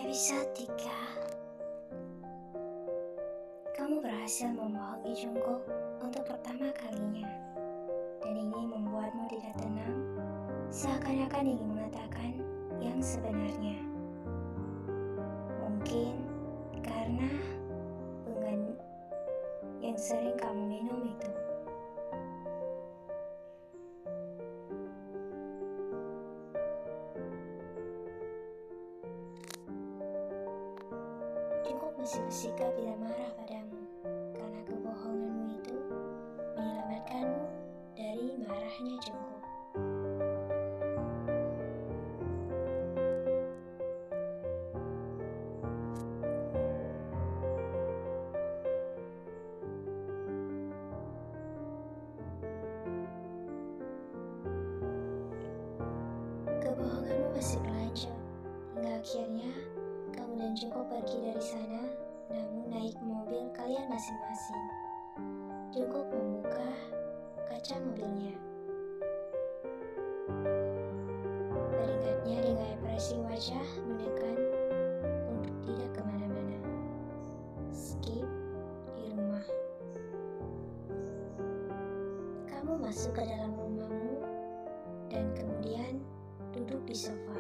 Episode 3. Kamu berhasil membohongi Jungkook untuk pertama kalinya. Dan ini membuatmu tidak tenang, seakan-akan ingin mengatakan yang sebenarnya. Mungkin karena penggan yang sering kamu minum itu. Jungkook masih bersikap tidak marah padamu karena kebohonganmu itu menyelamatkanmu dari marahnya Jungkook. Kebohonganmu masih berlanjut hingga akhirnya kamu dan Jungkook pergi dari sana, namun naik mobil kalian masing-masing. Jungkook membuka kaca mobilnya. Beringatnya dengan ekspresi wajah menekan untuk tidak kemana-mana. Skip di rumah. Kamu masuk ke dalam rumahmu dan kemudian duduk di sofa.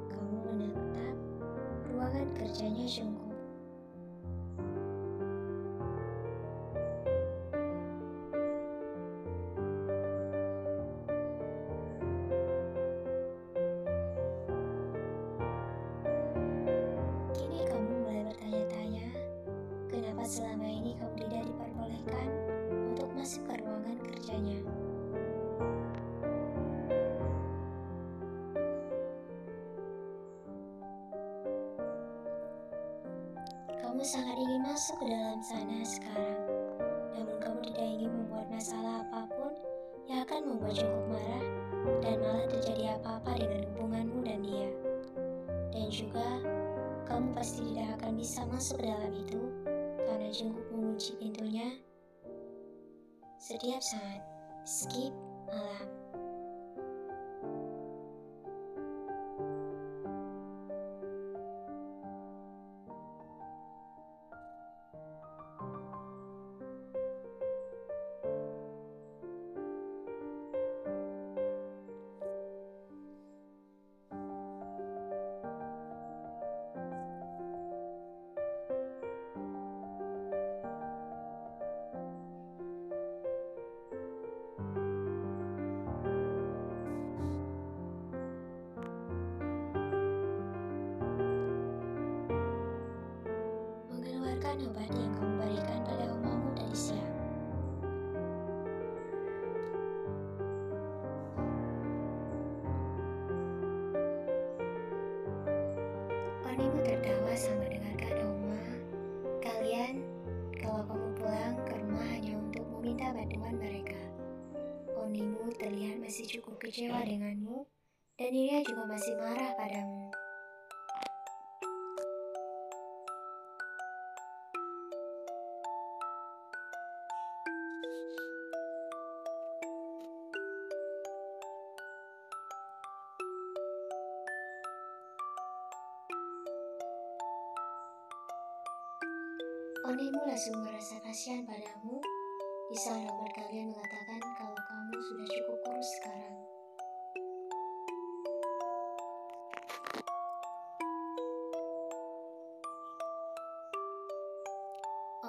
Kamu menatap ruangan kerjanya Jungkook. Kini kamu mulai bertanya-tanya, kenapa selama ini kamu tidak diperbolehkan untuk masuk ke ruangan kerjanya. Kamu sangat ingin masuk ke dalam sana sekarang, namun kamu tidak ingin membuat masalah apapun yang akan membuat Jungkook marah dan malah terjadi apa-apa dengan hubunganmu dan dia. Dan juga, kamu pasti tidak akan bisa masuk ke dalam itu karena Jungkook mengunci pintunya setiap saat. Skip malam. Mengeluarkan obat yang kamu berikan pada omamu tadi siang. Onimu tertawa sambil mendengarkan Oma. Kalau kamu pulang ke rumah hanya untuk meminta bantuan mereka. Onimu terlihat masih cukup kecewa denganmu dan dia juga masih marah padamu. Onimu langsung merasa kasihan padamu di saat obat kalian mengatakan kalau kamu sudah cukup kurus sekarang.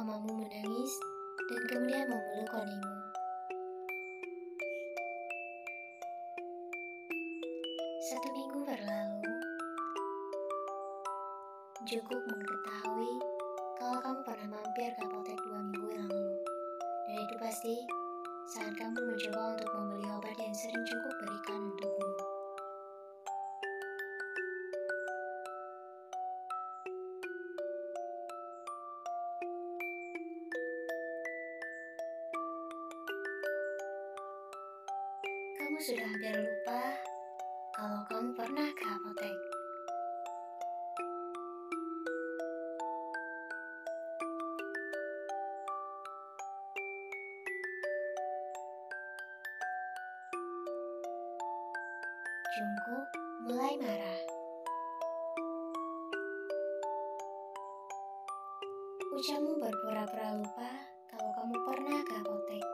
Omamu menangis dan kemudian memeluk Onimu. Satu minggu berlalu. Jungkook mengetahui kalau kamu pernah mampir ke apotek 2 minggu yang lalu. Dan itu pasti saat kamu mencoba untuk membeli obat yang sering Jungkook berikan untukmu. Kamu sudah hampir lupa kalau kamu pernah ke apotek. Jungkook mulai marah. Ucapmu berpura-pura lupa kalau kamu pernah ke apotek.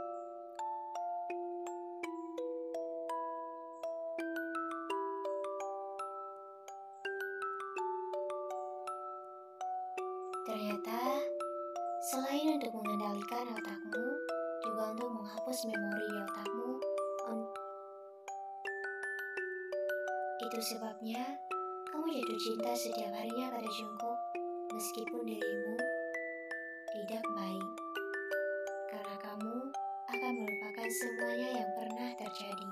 Ternyata, selain untuk mengendalikan otakmu, juga untuk menghapus memori di otakmu. Itu sebabnya kamu jatuh cinta setiap harinya pada Jungkook, meskipun dirimu tidak baik. Karena kamu akan melupakan semuanya yang pernah terjadi.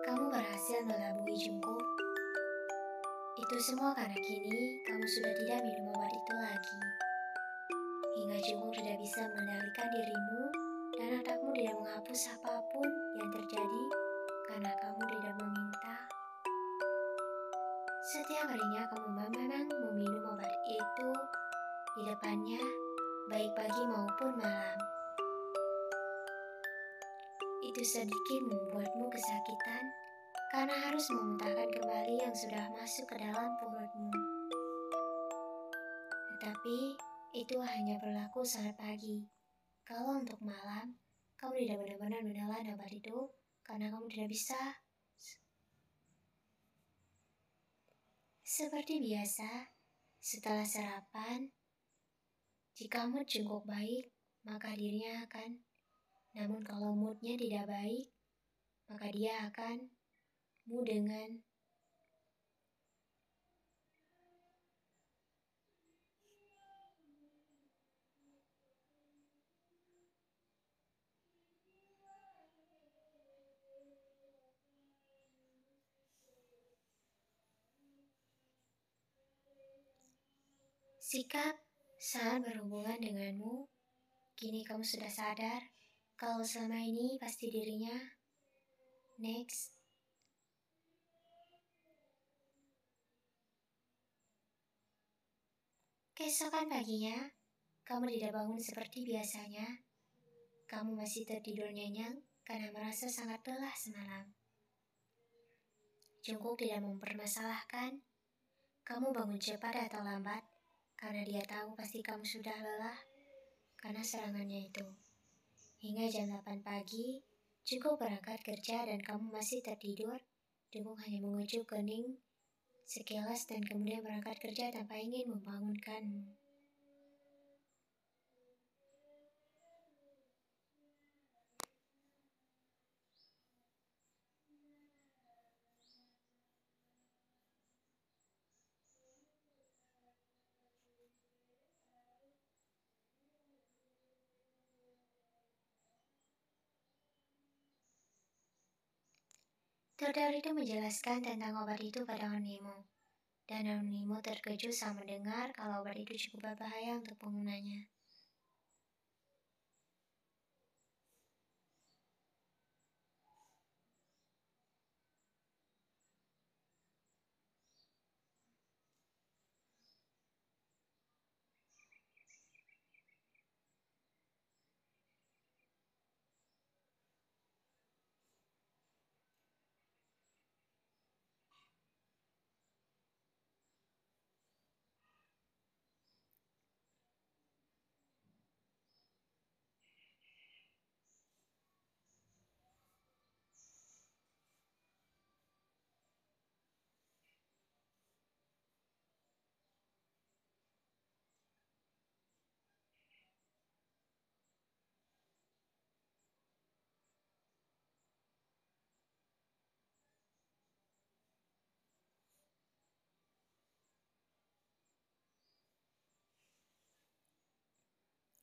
Kamu berhasil melabui Jungkook. Itu semua karena kini kamu sudah tidak minum obat itu lagi. Hingga Jungkook tidak bisa mengendalikan dirimu dan otakmu tidak menghapus apapun yang terjadi karena kamu tidak meminta. Setiap harinya kamu memang meminum obat itu di depannya, baik pagi maupun malam. Itu sedikit membuatmu kesakitan karena harus memuntahkan kembali yang sudah masuk ke dalam perutmu. Tetapi itu hanya berlaku saat pagi. Kalau untuk malam, kamu tidak benar-benar menelan obat itu karena kamu tidak bisa. Seperti biasa, setelah sarapan, jika mood Jungkook baik, maka dirinya akan. Namun kalau moodnya tidak baik, maka dia akan dengan sikap saat berhubungan denganmu. Kini kamu sudah sadar kalau selama ini pasti dirinya. Next. Keesokan paginya, kamu tidak bangun seperti biasanya. Kamu masih tertidur nyenyak karena merasa sangat lelah semalam. Jungkook tidak mempermasalahkan kamu bangun cepat atau lambat karena dia tahu pasti kamu sudah lelah karena serangannya itu. Hingga jam 8 pagi, Jungkook berangkat kerja dan kamu masih tertidur. Jungkook hanya mengucup kening sekilas dan kemudian berangkat kerja tanpa ingin membangunkanmu. Dokter itu menjelaskan tentang obat itu pada Onimo, dan Onimo terkejut saat mendengar kalau obat itu cukup berbahaya untuk penggunanya.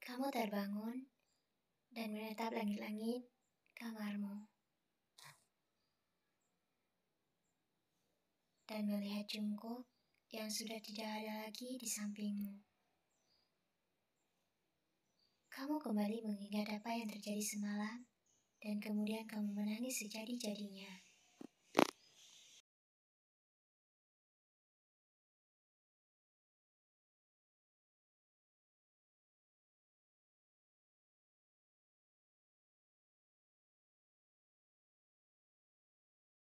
Kamu terbangun dan menatap langit-langit kamarmu dan melihat Jungkook yang sudah tidak ada lagi di sampingmu. Kamu kembali mengingat apa yang terjadi semalam dan kemudian kamu menangis sejadi-jadinya.